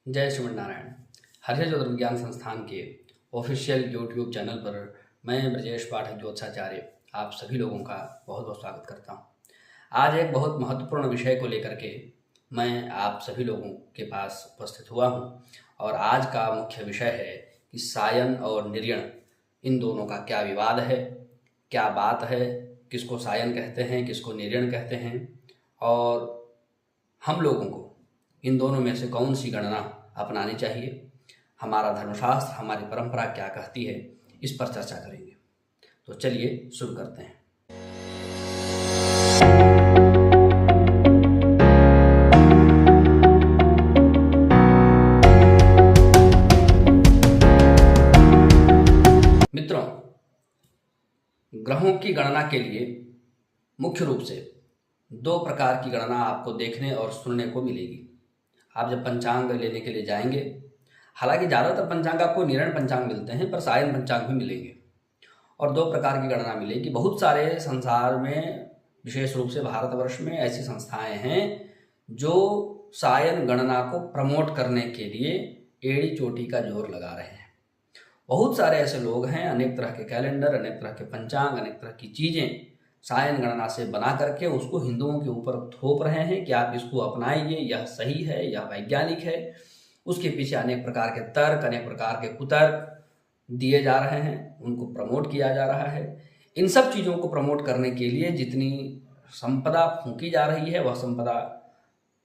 जय श्रीमन्नारायण। हर्षद ज्योतिर्विज्ञान संस्थान के ऑफिशियल यूट्यूब चैनल पर मैं ब्रजेश पाठक ज्योतिषाचार्य आप सभी लोगों का बहुत बहुत स्वागत करता हूं। आज एक बहुत महत्वपूर्ण विषय को लेकर के मैं आप सभी लोगों के पास उपस्थित हुआ हूं और आज का मुख्य विषय है कि सायन और निर्यण इन दोनों का क्या विवाद है, क्या बात है, किसको सायन कहते हैं, किसको निर्यण कहते हैं और हम लोगों को इन दोनों में से कौन सी गणना अपनानी चाहिए, हमारा धर्मशास्त्र, हमारी परंपरा क्या कहती है, इस पर चर्चा करेंगे। तो चलिए शुरू करते हैं। मित्रों, ग्रहों की गणना के लिए मुख्य रूप से दो प्रकार की गणना आपको देखने और सुनने को मिलेगी। आप जब पंचांग लेने के लिए जाएंगे, हालांकि ज़्यादातर पंचांग आपको निर्यण पंचांग मिलते हैं, पर सायन पंचांग भी मिलेंगे और दो प्रकार की गणना मिलेगी। बहुत सारे संसार में, विशेष रूप से भारतवर्ष में ऐसी संस्थाएं हैं जो सायन गणना को प्रमोट करने के लिए एड़ी चोटी का जोर लगा रहे हैं। बहुत सारे ऐसे लोग हैं, अनेक तरह के कैलेंडर, अनेक तरह के पंचांग, अनेक तरह की चीज़ें सायन गणना से बना करके उसको हिंदुओं के ऊपर थोप रहे हैं कि आप इसको अपनाइए, यह सही है, यह वैज्ञानिक है। उसके पीछे अनेक प्रकार के तर्क, अनेक प्रकार के कुतर्क दिए जा रहे हैं, उनको प्रमोट किया जा रहा है। इन सब चीज़ों को प्रमोट करने के लिए जितनी संपदा फूंकी जा रही है, वह संपदा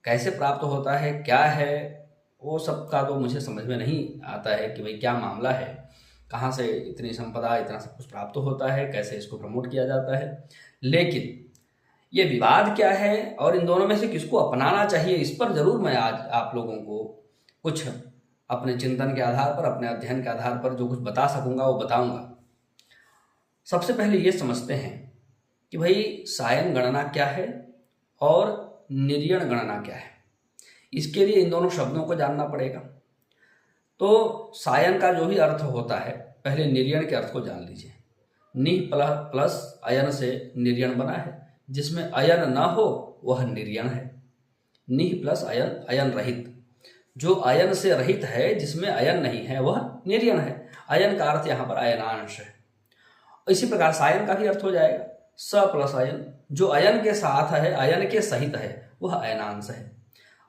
कैसे प्राप्त होता है, क्या है, वो सब का तो मुझे समझ में नहीं आता है कि भाई क्या मामला है, कहाँ से इतनी संपदा, इतना सब कुछ प्राप्त होता है, कैसे इसको प्रमोट किया जाता है। लेकिन ये विवाद क्या है और इन दोनों में से किसको अपनाना चाहिए, इस पर जरूर मैं आज आप लोगों को कुछ अपने चिंतन के आधार पर, अपने अध्ययन के आधार पर जो कुछ बता सकूंगा वो बताऊंगा। सबसे पहले ये समझते हैं कि भाई सायन गणना क्या है और निर्यण गणना क्या है। इसके लिए इन दोनों शब्दों को जानना पड़ेगा। तो सायन का जो भी अर्थ होता है, पहले निर्यण के अर्थ को जान लीजिए। निह प्लस अयन से निर्यण बना है, जिसमें अयन न हो वह निर्यण है। निह प्लस अयन, अयन रहित। जो अयन से रहित है, जिसमें अयन नहीं है, वह निर्यण है। अयन का अर्थ यहाँ पर अयनांश है। इसी प्रकार सायन का भी अर्थ हो जाएगा स प्लस अयन। जो अयन के साथ है, अयन के सहित है, वह अयनांश है।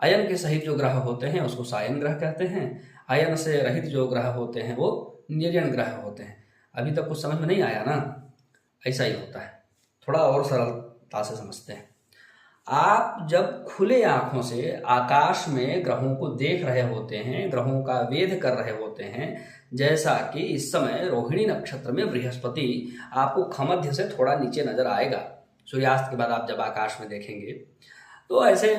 अयन के सहित जो ग्रह होते हैं उसको सायन ग्रह कहते हैं। अयन से रहित जो ग्रह होते हैं वो निर्यण ग्रह होते हैं। अभी तक कुछ समझ में नहीं आया ना? ऐसा ही होता है। थोड़ा और सरलता से समझते हैं। आप जब खुले आंखों से आकाश में ग्रहों को देख रहे होते हैं, ग्रहों का वेध कर रहे होते हैं, जैसा कि इस समय रोहिणी नक्षत्र में बृहस्पति आपको खमध्य से थोड़ा नीचे नजर आएगा। सूर्यास्त के बाद आप जब आकाश में देखेंगे तो ऐसे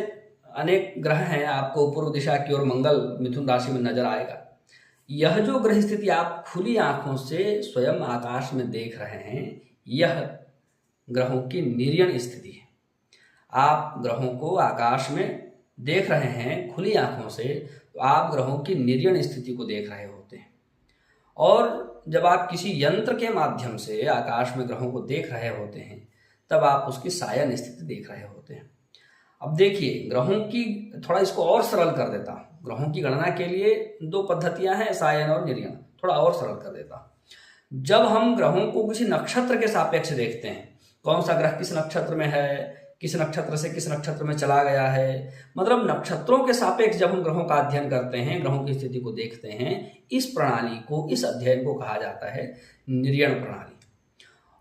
अनेक ग्रह हैं। आपको पूर्व दिशा की ओर मंगल मिथुन राशि में नजर आएगा। यह जो ग्रह स्थिति आप खुली आंखों से स्वयं आकाश में देख रहे हैं, यह ग्रहों की निर्यण स्थिति है। आप ग्रहों को आकाश में देख रहे हैं खुली आंखों से, तो आप ग्रहों की निर्यण स्थिति को देख रहे होते हैं। और जब आप किसी यंत्र के माध्यम से आकाश में ग्रहों को देख रहे होते हैं, तब आप उसकी सायन स्थिति देख रहे होते हैं। अब देखिए, ग्रहों की, थोड़ा इसको और सरल कर देता हूं। ग्रहों की गणना के लिए दो पद्धतियां हैं, सायन और निर्यण। थोड़ा और सरल कर देता हूं। जब हम ग्रहों को किसी नक्षत्र के सापेक्ष देखते हैं, कौन सा ग्रह किस नक्षत्र में है, किस नक्षत्र से किस नक्षत्र में चला गया है, मतलब नक्षत्रों के सापेक्ष जब हम ग्रहों का अध्ययन करते हैं, ग्रहों की स्थिति को देखते हैं, इस प्रणाली को, इस अध्ययन को कहा जाता है निर्यण प्रणाली।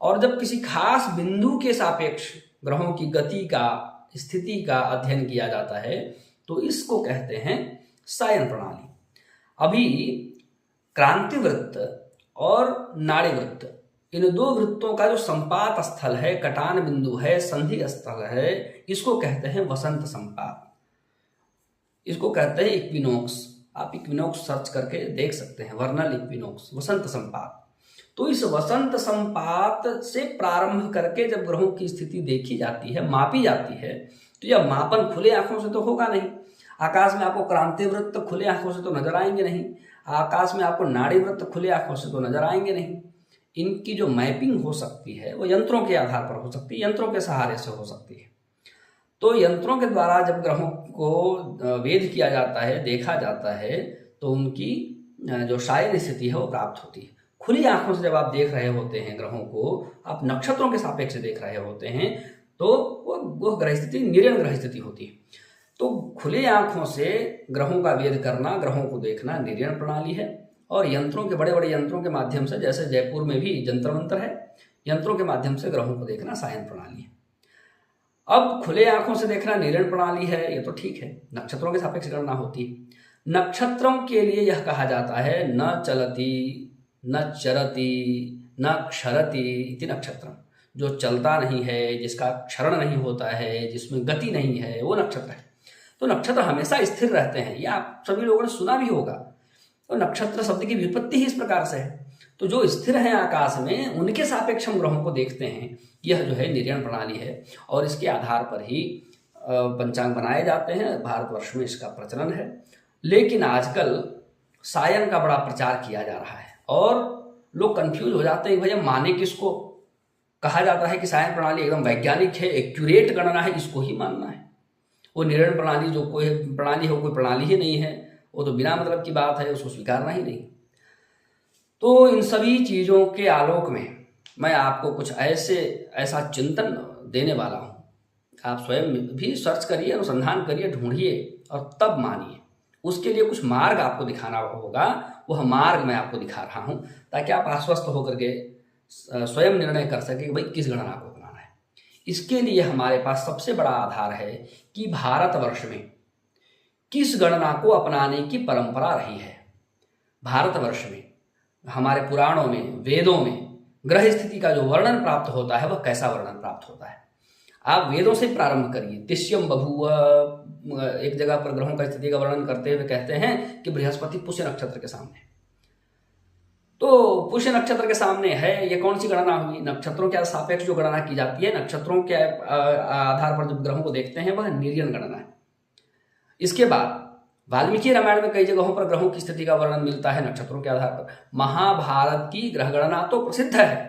और जब किसी खास बिंदु के सापेक्ष ग्रहों की गति का, स्थिति का अध्ययन किया जाता है, तो इसको कहते हैं सायन प्रणाली। अभी क्रांति वृत्त और नाड़ी वृत्त, इन दो वृत्तों का जो संपात स्थल है, कटान बिंदु है, संधि स्थल है, इसको कहते हैं वसंत संपात। इसको कहते हैं इक्विनोक्स। आप इक्विनोक्स सर्च करके देख सकते हैं, वर्नल इक्विनोक्स, वसंत संपात। तो इस वसंत संपात से प्रारंभ करके जब ग्रहों की स्थिति देखी जाती है, मापी जाती है, तो यह मापन खुले आंखों से तो होगा नहीं। आकाश में आपको क्रांति वृत्त खुले आंखों से तो नजर आएंगे नहीं। आकाश में आपको नाड़ी वृत्त खुले आंखों से तो नजर आएंगे नहीं। इनकी जो मैपिंग हो सकती है वो यंत्रों के आधार पर हो सकती है, यंत्रों के सहारे से हो सकती है। तो यंत्रों के द्वारा जब ग्रहों को वेद किया जाता है, देखा जाता है, तो उनकी जो शायन स्थिति है वो प्राप्त होती है। खुली आंखों से जब आप देख रहे होते हैं ग्रहों को, आप नक्षत्रों के सापेक्ष से देख रहे होते हैं, तो वो ग्रह स्थिति निर्यण ग्रह स्थिति होती है। तो खुली आंखों से ग्रहों का वेद करना, ग्रहों को देखना निर्यण प्रणाली है। और यंत्रों के, बड़े बड़े यंत्रों के माध्यम से, जैसे जयपुर में भी जंतर मंतर है, यंत्रों के माध्यम से ग्रहों को देखना सायन प्रणाली है। अब खुले आंखों से देखना निर्यण प्रणाली है, ये तो ठीक है, नक्षत्रों के सापेक्ष गणना होती है। नक्षत्रों के लिए यह कहा जाता है न चलती न चरती न क्षरति इति नक्षत्रम। जो चलता नहीं है, जिसका क्षरण नहीं होता है, जिसमें गति नहीं है, वो नक्षत्र है। तो नक्षत्र हमेशा स्थिर रहते हैं, ये आप सभी लोगों ने सुना भी होगा। तो नक्षत्र शब्द की व्युत्पत्ति ही इस प्रकार से है। तो जो स्थिर हैं आकाश में, उनके सापेक्ष हम ग्रहों को देखते हैं। यह जो है निर्यण प्रणाली है और इसके आधार पर ही पंचांग बनाए जाते हैं। भारतवर्ष में इसका प्रचलन है। लेकिन आजकल सायन का बड़ा प्रचार किया जा रहा है और लोग कंफ्यूज हो जाते हैं, भैया माने किसको? कहा जाता है कि सायन प्रणाली एकदम वैज्ञानिक है, एक्यूरेट गणना है, इसको ही मानना है। वो निर्यण प्रणाली जो कोई प्रणाली हो, कोई प्रणाली ही नहीं है, वो तो बिना मतलब की बात है, उसको स्वीकारना ही नहीं। तो इन सभी चीज़ों के आलोक में मैं आपको कुछ ऐसा चिंतन देने वाला हूँ। आप स्वयं भी सर्च करिए, अनुसंधान करिए, ढूंढिए और तब मानिए। उसके लिए कुछ मार्ग आपको दिखाना होगा, वह मार्ग मैं आपको दिखा रहा हूँ, ताकि आप आश्वस्त होकर के स्वयं निर्णय कर सकें कि भाई किस गणना को अपनाना है। इसके लिए हमारे पास सबसे बड़ा आधार है कि भारतवर्ष में किस गणना को अपनाने की परंपरा रही है। भारतवर्ष में हमारे पुराणों में, वेदों में ग्रह स्थिति का जो वर्णन प्राप्त होता है, वह कैसा वर्णन प्राप्त होता है। आप वेदों से प्रारंभ करिए। तिष्यम बभूव, एक जगह पर ग्रहों का स्थिति का वर्णन करते हुए कहते हैं कि बृहस्पति पुष्य नक्षत्र के सामने। तो पुष्य नक्षत्र के सामने है, ये कौन सी गणना हुई? नक्षत्रों के सापेक्ष जो गणना की जाती है, नक्षत्रों के आधार पर जब ग्रहों को देखते हैं, वह निर्यण गणना है। इसके बाद वाल्मीकि रामायण में कई जगहों पर ग्रहों की स्थिति का वर्णन मिलता है नक्षत्रों के आधार पर। महाभारत की ग्रह गणना तो प्रसिद्ध है।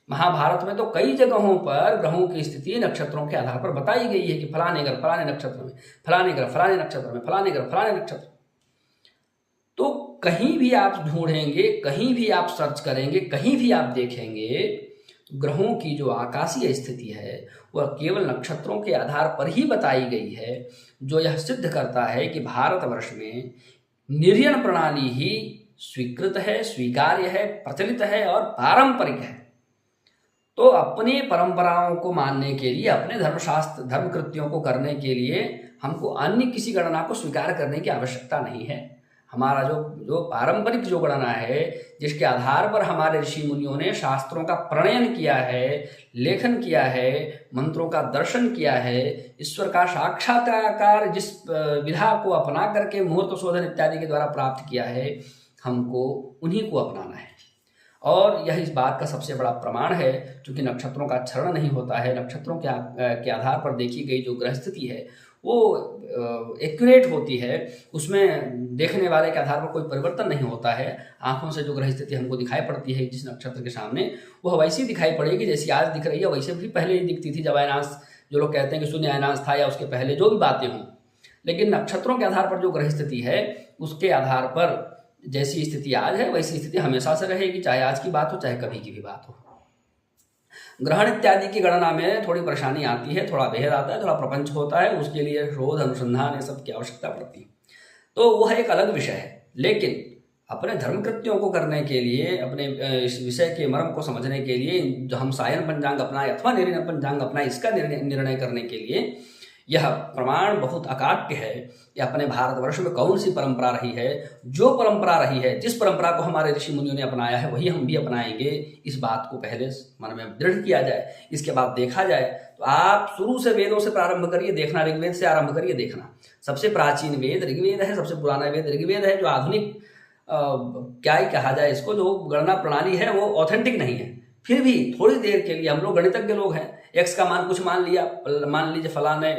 महाभारत में तो कई जगहों पर ग्रहों की स्थिति नक्षत्रों के आधार पर बताई गई है कि फलाने ग्रह फलाने नक्षत्र में, फलाने ग्रह फलाने नक्षत्र में, फलाने ग्रह फलाने नक्षत्र। तो कहीं भी आप ढूंढेंगे, कहीं भी आप सर्च करेंगे, कहीं भी आप देखेंगे, ग्रहों की जो आकाशीय स्थिति है वह केवल नक्षत्रों के आधार पर ही बताई गई है, जो यह सिद्ध करता है कि भारतवर्ष में निर्यण प्रणाली ही स्वीकृत है, स्वीकार्य है, प्रचलित है और पारंपरिक है। तो अपने परंपराओं को मानने के लिए, अपने धर्मशास्त्र धर्म कृत्यों को करने के लिए हमको अन्य किसी गणना को स्वीकार करने की आवश्यकता नहीं है। हमारा जो पारंपरिक जो गणना है, जिसके आधार पर हमारे ऋषि मुनियों ने शास्त्रों का प्रणयन किया है, लेखन किया है, मंत्रों का दर्शन किया है, ईश्वर का साक्षात्कार जिस विधा को अपना करके मुहूर्त शोधन इत्यादि के द्वारा प्राप्त किया है, हमको उन्हीं को अपनाना है। और यह इस बात का सबसे बड़ा प्रमाण है, क्योंकि नक्षत्रों का क्षरण नहीं होता है। नक्षत्रों के आधार पर देखी गई जो ग्रह स्थिति है वो एक्यूरेट होती है, उसमें देखने वाले के आधार पर कोई परिवर्तन नहीं होता है। आंखों से जो ग्रह स्थिति हमको दिखाई पड़ती है जिस नक्षत्र के सामने, वह वैसी दिखाई पड़ेगी जैसी आज दिख रही है, वैसे भी पहले ही दिखती थी जब अयनांश, जो लोग कहते हैं कि शून्य अयनांश था या उसके पहले, जो भी बातें हों। लेकिन नक्षत्रों के आधार पर जो ग्रह स्थिति है, उसके आधार पर जैसी स्थिति आज है वैसी स्थिति हमेशा से रहेगी, चाहे आज की बात हो चाहे कभी की भी बात हो। ग्रहण इत्यादि की गणना में थोड़ी परेशानी आती है, थोड़ा भेद आता है, थोड़ा प्रपंच होता है, उसके लिए शोध अनुसंधान ये सब की आवश्यकता पड़ती है, तो वह एक अलग विषय है। लेकिन अपने धर्म कृत्यों को करने के लिए, अपने इस विषय के मर्म को समझने के लिए, जो हम सायन पंचांग अपनाए अथवा निर्यण पंचांग अपनाए, इसका निर्णय करने के लिए यह प्रमाण बहुत अकाट्य है कि अपने भारतवर्ष में कौन सी परंपरा रही है। जो परंपरा रही है, जिस परंपरा को हमारे ऋषि मुनियों ने अपनाया है, वही हम भी अपनाएंगे। इस बात को पहले मन में दृढ़ किया जाए, इसके बाद देखा जाए। तो आप शुरू से वेदों से प्रारंभ करिए देखना, ऋग्वेद से आरंभ करिए देखना। सबसे प्राचीन वेद ऋग्वेद है, सबसे पुराना वेद ऋग्वेद है। जो आधुनिक क्या ही कहा जाए इसको, जो गणना प्रणाली है वो ऑथेंटिक नहीं है। फिर भी थोड़ी देर के लिए हम लोग गणितज्ञ लोग हैं, एक्स का मान कुछ मान लिया, मान लीजिए फलाने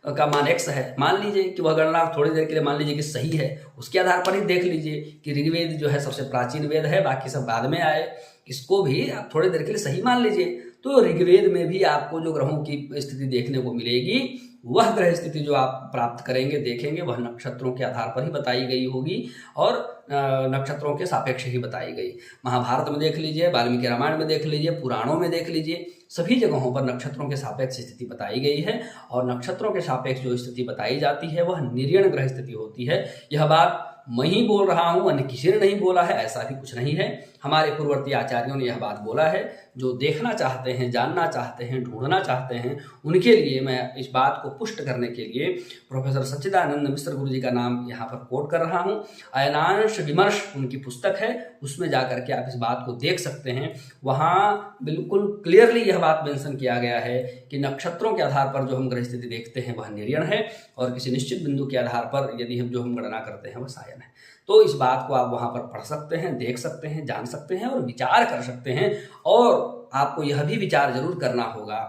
का मान एक्स है, मान लीजिए कि वह गणना थोड़ी देर के लिए मान लीजिए कि सही है, उसके आधार पर ही देख लीजिए कि ऋग्वेद जो है सबसे प्राचीन वेद है, बाकी सब बाद में आए, इसको भी आप थोड़ी देर के लिए सही मान लीजिए। तो ऋग्वेद में भी आपको जो ग्रहों की स्थिति देखने को मिलेगी वह ग्रह स्थिति जो आप प्राप्त करेंगे, देखेंगे, वह नक्षत्रों के आधार पर ही बताई गई होगी और नक्षत्रों के सापेक्ष ही बताई गई। महाभारत में देख लीजिए, वाल्मीकि रामायण में देख लीजिए, पुराणों में देख लीजिए, सभी जगहों पर नक्षत्रों के सापेक्ष स्थिति बताई गई है। और नक्षत्रों के सापेक्ष जो स्थिति बताई जाती है वह निर्यण ग्रह स्थिति होती है। यह बात मैं ही बोल रहा हूँ, अन्य किसी ने नहीं बोला है, ऐसा भी कुछ नहीं है। हमारे पूर्ववर्ती आचार्यों ने यह बात बोला है। जो देखना चाहते हैं, जानना चाहते हैं, ढूंढना चाहते हैं, उनके लिए मैं इस बात को पुष्ट करने के लिए प्रोफेसर सच्चिदानंद मिश्र गुरु जी का नाम यहाँ पर कोट कर रहा हूँ। अयनांश विमर्श उनकी पुस्तक है, उसमें जाकर के आप इस बात को देख सकते हैं। वहाँ बिल्कुल क्लियरली यह बात मेंशन किया गया है कि नक्षत्रों के आधार पर जो हम ग्रह स्थिति देखते हैं वह निर्यण है और किसी निश्चित बिंदु के आधार पर यदि हम गणना करते हैं वह सायन है। तो इस बात को आप वहाँ पर पढ़ सकते हैं, देख सकते हैं, जान सकते हैं और विचार कर सकते हैं। और आपको यह भी विचार जरूर करना होगा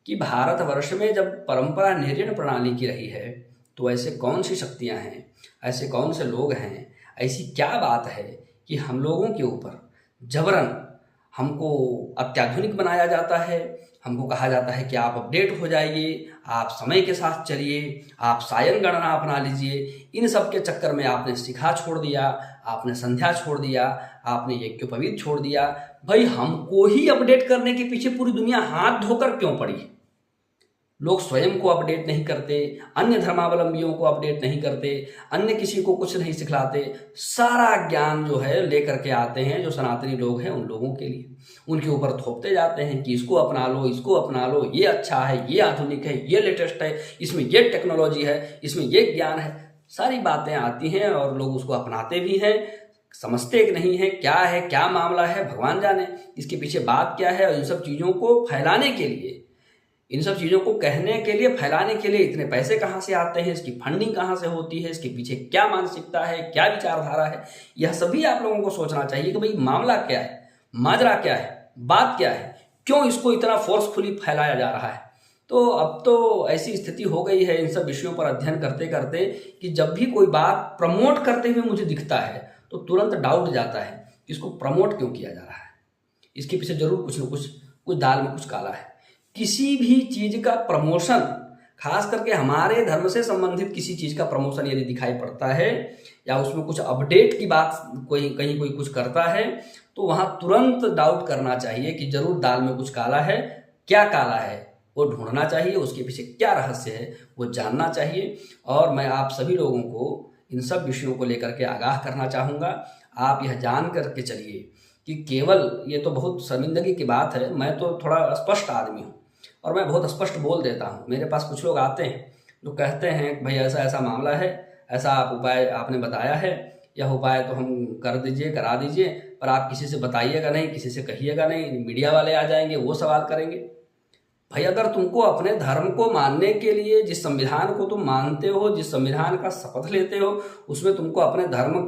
कि भारतवर्ष में जब परंपरा निर्यण प्रणाली की रही है तो ऐसे कौन सी शक्तियाँ हैं, ऐसे कौन से लोग हैं, ऐसी क्या बात है कि हम लोगों के ऊपर जबरन हमको अत्याधुनिक बनाया जाता है। हमको कहा जाता है कि आप अपडेट हो जाइए, आप समय के साथ चलिए, आप सायन गणना अपना लीजिए। इन सब के चक्कर में आपने शिखा छोड़ दिया, आपने संध्या छोड़ दिया, आपने यज्ञोपवीत छोड़ दिया। भाई हमको ही अपडेट करने के पीछे पूरी दुनिया हाथ धोकर क्यों पड़ी? लोग स्वयं को अपडेट नहीं करते, अन्य धर्मावलंबियों को अपडेट नहीं करते, अन्य किसी को कुछ नहीं सिखलाते। सारा ज्ञान जो है लेकर के आते हैं जो सनातनी लोग हैं उन लोगों के लिए, उनके ऊपर थोपते जाते हैं कि इसको अपना लो, इसको अपना लो, ये अच्छा है, ये आधुनिक है, ये लेटेस्ट है, इसमें ये टेक्नोलॉजी है, इसमें ये ज्ञान है। सारी बातें आती हैं और लोग उसको अपनाते भी हैं, समझते कि नहीं है क्या है, क्या मामला है, भगवान जाने इसके पीछे बात क्या है। और इन सब चीज़ों को फैलाने के लिए, इन सब चीज़ों को कहने के लिए, फैलाने के लिए इतने पैसे कहाँ से आते हैं, इसकी फंडिंग कहाँ से होती है, इसके पीछे क्या मानसिकता है, क्या विचारधारा है, यह सभी आप लोगों को सोचना चाहिए कि भाई मामला क्या है, माजरा क्या है, बात क्या है, क्यों इसको इतना फोर्सफुली फैलाया जा रहा है। तो अब तो ऐसी स्थिति हो गई है इन सब विषयों पर अध्ययन करते करते कि जब भी कोई बात प्रमोट करते हुए मुझे दिखता है तो तुरंत डाउट जाता है कि इसको प्रमोट क्यों किया जा रहा है, इसके पीछे जरूर कुछ न कुछ दाल में कुछ काला है। किसी भी चीज का प्रमोशन, खास करके हमारे धर्म से संबंधित किसी चीज का प्रमोशन यदि दिखाई पड़ता है या उसमें कुछ अपडेट की बात कहीं कोई कुछ करता है तो वहां तुरंत डाउट करना चाहिए कि जरूर दाल में कुछ काला है। क्या काला है वो ढूंढना चाहिए, उसके पीछे क्या रहस्य है वो जानना चाहिए। और मैं आप सभी लोगों को इन सब विषयों को लेकर के आगाह करना चाहूँगा। आप यह जान करके चलिए कि केवल, ये तो बहुत शर्मिंदगी की बात है, मैं तो थोड़ा स्पष्ट आदमी हूँ और मैं बहुत स्पष्ट बोल देता हूँ। मेरे पास कुछ लोग आते हैं जो कहते हैं कि भाई ऐसा ऐसा मामला है, ऐसा आप उपाय आपने बताया है, यह उपाय तो हम कर दीजिए, करा दीजिए, पर आप किसी से बताइएगा नहीं, किसी से कहिएगा नहीं, मीडिया वाले आ जाएंगे, वो सवाल करेंगे। भाई अगर तुमको अपने धर्म को मानने के लिए, जिस संविधान को तुम मानते हो, जिस संविधान का शपथ लेते हो, उसमें तुमको अपने धर्म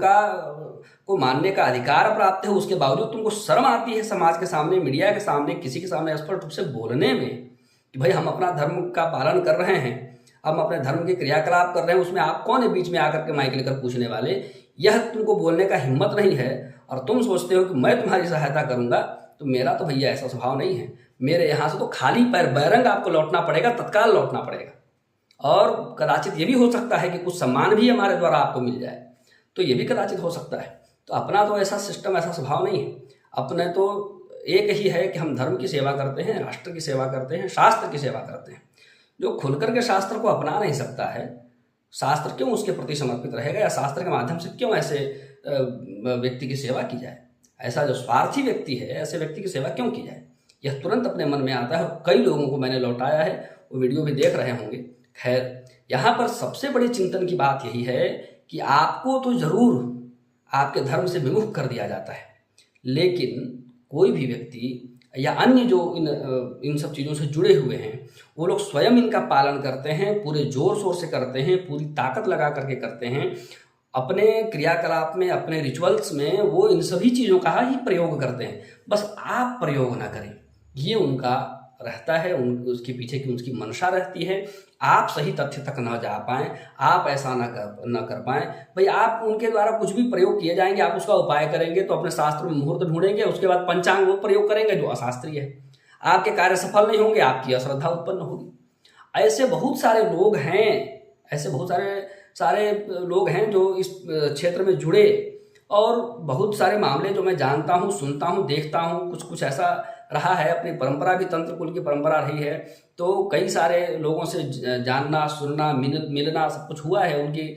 को मानने का अधिकार प्राप्त है, उसके बावजूद तुमको शर्म आती है समाज के सामने, मीडिया के सामने, किसी के सामने स्पष्ट रूप से बोलने में कि भाई हम अपना धर्म का पालन कर रहे हैं, हम अपने धर्म के क्रियाकलाप कर रहे हैं, उसमें आप कौन है बीच में आकर के माइक लेकर पूछने वाले? यह तुमको बोलने का हिम्मत नहीं है और तुम सोचते हो कि मैं तुम्हारी सहायता करूंगा। तो मेरा तो भैया ऐसा स्वभाव नहीं है। मेरे यहाँ से तो खाली पैर बैरंग आपको लौटना पड़ेगा, तत्काल लौटना पड़ेगा। और कदाचित ये भी हो सकता है कि कुछ सम्मान भी हमारे द्वारा आपको मिल जाए, तो ये भी कदाचित हो सकता है। तो अपना तो ऐसा सिस्टम, ऐसा स्वभाव नहीं है। अपने तो एक ही है कि हम धर्म की सेवा करते हैं, राष्ट्र की सेवा करते हैं, शास्त्र की सेवा करते हैं। जो खुलकर के शास्त्र को अपना नहीं सकता है, शास्त्र क्यों उसके प्रति समर्पित रहेगा, या शास्त्र के माध्यम से क्यों ऐसे व्यक्ति की सेवा की जाए? ऐसा जो स्वार्थी व्यक्ति है, ऐसे व्यक्ति की सेवा क्यों की जाए? यह तुरंत अपने मन में आता है और कई लोगों को मैंने लौटाया है, वो वीडियो भी देख रहे होंगे। खैर, यहाँ पर सबसे बड़ी चिंतन की बात यही है कि आपको तो जरूर आपके धर्म से विमुख कर दिया जाता है, लेकिन कोई भी व्यक्ति या अन्य जो इन सब चीज़ों से जुड़े हुए हैं वो लोग स्वयं इनका पालन करते हैं, पूरे जोर शोर से करते हैं, पूरी ताकत लगा करके करते हैं। अपने क्रियाकलाप में, अपने रिचुअल्स में वो इन सभी चीज़ों का ही प्रयोग करते हैं। बस आप प्रयोग ना करें, ये उनका रहता है, उसके पीछे की उसकी मंशा रहती है। आप सही तथ्य तक न जा पाएँ, आप ऐसा न कर पाएँ। भाई आप उनके द्वारा कुछ भी प्रयोग किए जाएंगे, आप उसका उपाय करेंगे तो अपने शास्त्र में मुहूर्त ढूंढेंगे, उसके बाद पंचांग वो प्रयोग करेंगे जो अशास्त्रीय है। आपके कार्य सफल नहीं होंगे, आपकी अश्रद्धा उत्पन्न होगी। ऐसे बहुत सारे लोग हैं, ऐसे बहुत सारे सारे लोग हैं जो इस क्षेत्र में जुड़े, और बहुत सारे मामले जो मैं जानता हूँ, सुनता हूँ, देखता हूँ, कुछ कुछ ऐसा रहा है। अपनी परंपरा भी तंत्र कुल की परंपरा रही है, तो कई सारे लोगों से जानना, सुनना, मिलना सब कुछ हुआ है। उनकी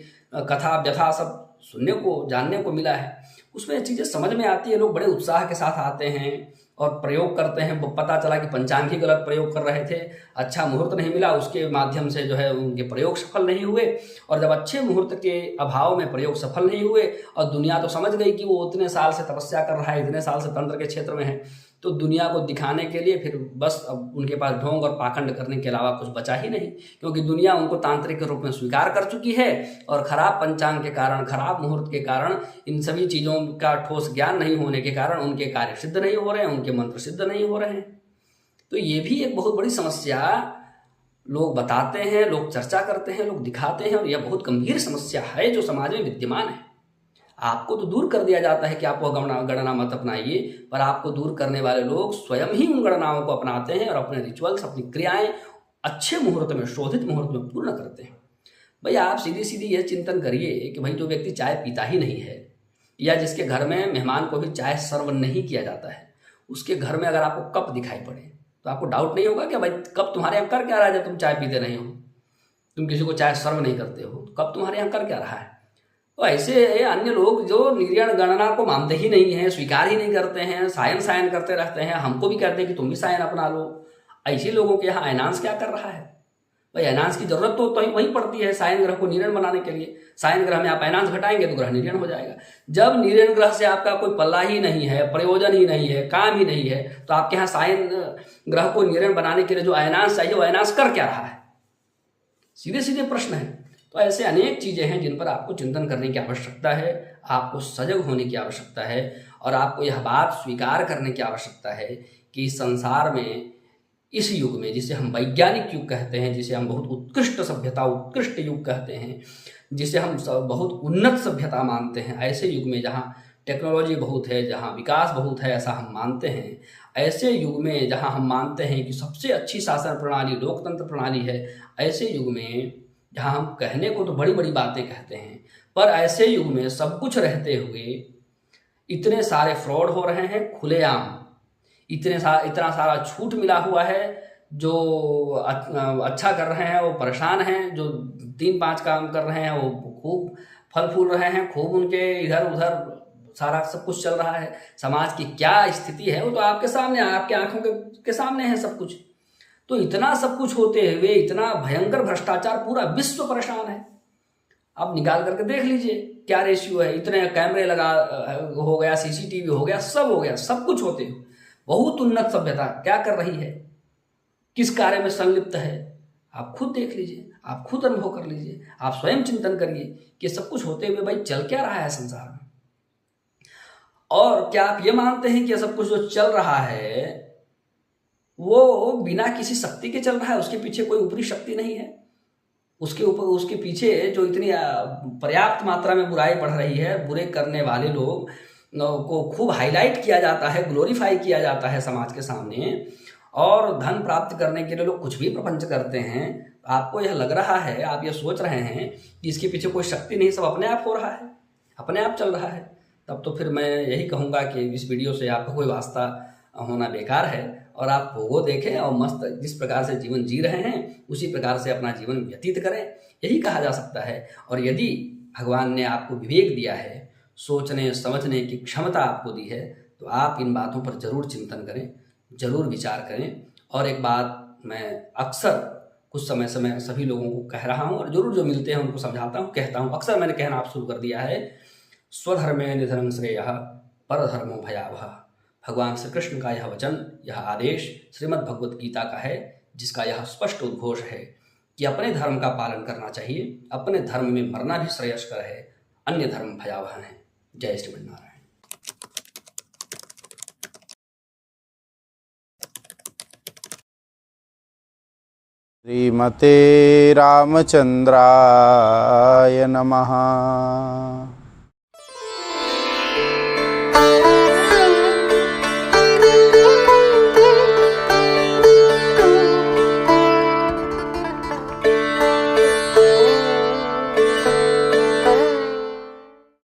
कथा व्यथा सब सुनने को, जानने को मिला है। उसमें चीज़ें समझ में आती है, लोग बड़े उत्साह के साथ आते हैं और प्रयोग करते हैं। पता चला कि पंचांग ही गलत प्रयोग कर रहे थे, अच्छा मुहूर्त नहीं मिला, उसके माध्यम से जो है उनके प्रयोग सफल नहीं हुए। और जब अच्छे मुहूर्त के अभाव में प्रयोग सफल नहीं हुए और दुनिया तो समझ गई कि वो इतने साल से तपस्या कर रहा है, इतने साल से तंत्र के क्षेत्र में है, तो दुनिया को दिखाने के लिए फिर बस अब उनके पास ढोंग और पाखंड करने के अलावा कुछ बचा ही नहीं, क्योंकि दुनिया उनको तांत्रिक के रूप में स्वीकार कर चुकी है। और खराब पंचांग के कारण, खराब मुहूर्त के कारण, इन सभी चीज़ों का ठोस ज्ञान नहीं होने के कारण उनके कार्य सिद्ध नहीं हो रहे हैं, उनके मंत्र सिद्ध नहीं हो रहे हैं। तो ये भी एक बहुत बड़ी समस्या लोग बताते हैं, लोग चर्चा करते हैं, लोग दिखाते हैं, और यह बहुत गंभीर समस्या है जो समाज में विद्यमान है। आपको तो दूर कर दिया जाता है कि आप वह गणना मत अपनाइए, पर आपको दूर करने वाले लोग स्वयं ही उन गणनाओं को अपनाते हैं और अपने रिचुअल्स, अपनी क्रियाएं अच्छे मुहूर्त में, शोधित मुहूर्त में पूर्ण करते हैं। भाई आप सीधी सीधी यह चिंतन करिए कि भाई जो व्यक्ति चाय पीता ही नहीं है, या जिसके घर में मेहमान को भी चाय सर्व नहीं किया जाता है, उसके घर में अगर आपको कप दिखाई पड़े तो आपको डाउट नहीं होगा कि भाई कप तुम्हारे यहाँ कर क्या रहा है? जब तुम चाय पीते नहीं हो, तुम किसी को चाय सर्व नहीं करते हो, तो कप तुम्हारे यहाँ कर क्या रहा है? तो ऐसे अन्य लोग जो निर्यण गणना को मानते ही नहीं हैं, स्वीकार ही नहीं करते हैं, सायन सायन करते रहते हैं, हमको भी कहते हैं कि तुम भी सायन अपना लो। ऐसे लोगों के यहाँ अयनांश क्या कर रहा है? भाई अयनांश की जरूरत तो वहीं पड़ती है सायन ग्रह को निर्यण बनाने के लिए। सायन ग्रह में आप अयनांश घटाएंगे तो ग्रह निर्यण हो जाएगा। जब निर्यण ग्रह से आपका कोई पल्ला ही नहीं है, प्रयोजन ही नहीं है, काम ही नहीं है, तो आपके यहाँ सायन ग्रह को निर्यण बनाने के लिए जो अयनांश चाहिए वो अयनांश कर क्या रहा है? सीधे सीधे प्रश्न है। तो ऐसे अनेक चीज़ें हैं जिन पर आपको चिंतन करने की आवश्यकता है, आपको सजग होने की आवश्यकता है, और आपको यह बात स्वीकार करने की आवश्यकता है कि संसार में, इस युग में, जिसे हम वैज्ञानिक युग कहते हैं, जिसे हम बहुत उत्कृष्ट सभ्यता, उत्कृष्ट युग कहते हैं, जिसे हम बहुत उन्नत सभ्यता मानते हैं, ऐसे युग में जहाँ टेक्नोलॉजी बहुत है, जहाँ विकास बहुत है, ऐसा हम मानते हैं, ऐसे युग में जहाँ हम मानते हैं कि सबसे अच्छी शासन प्रणाली लोकतंत्र प्रणाली है, ऐसे युग में जहाँ हम कहने को तो बड़ी बड़ी बातें कहते हैं, पर ऐसे युग में सब कुछ रहते हुए इतने सारे फ्रॉड हो रहे हैं खुलेआम, इतना सारा छूट मिला हुआ है। जो अच्छा कर रहे हैं वो परेशान हैं, जो 3-5 काम कर रहे हैं वो खूब फल फूल रहे हैं, खूब उनके इधर उधर सारा सब कुछ चल रहा है। समाज की क्या स्थिति है वो तो आपके सामने, आपके आंखों के सामने है सब कुछ। तो इतना सब कुछ होते हुए इतना भयंकर भ्रष्टाचार, पूरा विश्व परेशान है। आप निकाल करके देख लीजिए क्या रेशियो है। इतने कैमरे लगा हो गया, सीसीटीवी हो गया, सब हो गया, सब कुछ होते हुए बहुत उन्नत सभ्यता क्या कर रही है, किस कार्य में संलिप्त है, आप खुद देख लीजिए, आप खुद अनुभव कर लीजिए, आप स्वयं चिंतन करिए कि सब कुछ होते हुए भाई चल क्या रहा है संसार में। और क्या आप ये मानते हैं कि सब कुछ जो चल रहा है वो बिना किसी शक्ति के चल रहा है? उसके पीछे कोई ऊपरी शक्ति नहीं है? उसके पीछे जो इतनी पर्याप्त मात्रा में बुराई बढ़ रही है, बुरे करने वाले लोग को खूब हाईलाइट किया जाता है, ग्लोरीफाई किया जाता है समाज के सामने, और धन प्राप्त करने के लिए लोग कुछ भी प्रपंच करते हैं। आपको यह लग रहा है, आप यह सोच रहे हैं कि इसके पीछे कोई शक्ति नहीं, सब अपने आप हो रहा है, अपने आप चल रहा है, तब तो फिर मैं यही कहूँगा कि इस वीडियो से आपका कोई वास्ता होना बेकार है, और आप भोगो देखें और मस्त जिस प्रकार से जीवन जी रहे हैं उसी प्रकार से अपना जीवन व्यतीत करें, यही कहा जा सकता है। और यदि भगवान ने आपको विवेक दिया है, सोचने समझने की क्षमता आपको दी है, तो आप इन बातों पर जरूर चिंतन करें, जरूर विचार करें। और एक बात मैं अक्सर कुछ समय से मैं सभी लोगों को कह रहा हूँ, और जरूर जो मिलते हैं उनको समझाता हूँ, कहता हूँ, अक्सर मैंने कहना आप शुरू कर दिया है, स्वधर्मे निधनं श्रेयः परधर्मो भयावह। भगवान श्री कृष्ण का यह वचन, यह आदेश श्रीमद् भगवत गीता का है, जिसका यह स्पष्ट उद्घोष है कि अपने धर्म का पालन करना चाहिए, अपने धर्म में मरना भी श्रेयस्कर है, अन्य धर्म भयावह है। जय श्रीमन्नारायण। श्रीमते रामचंद्राय नमः।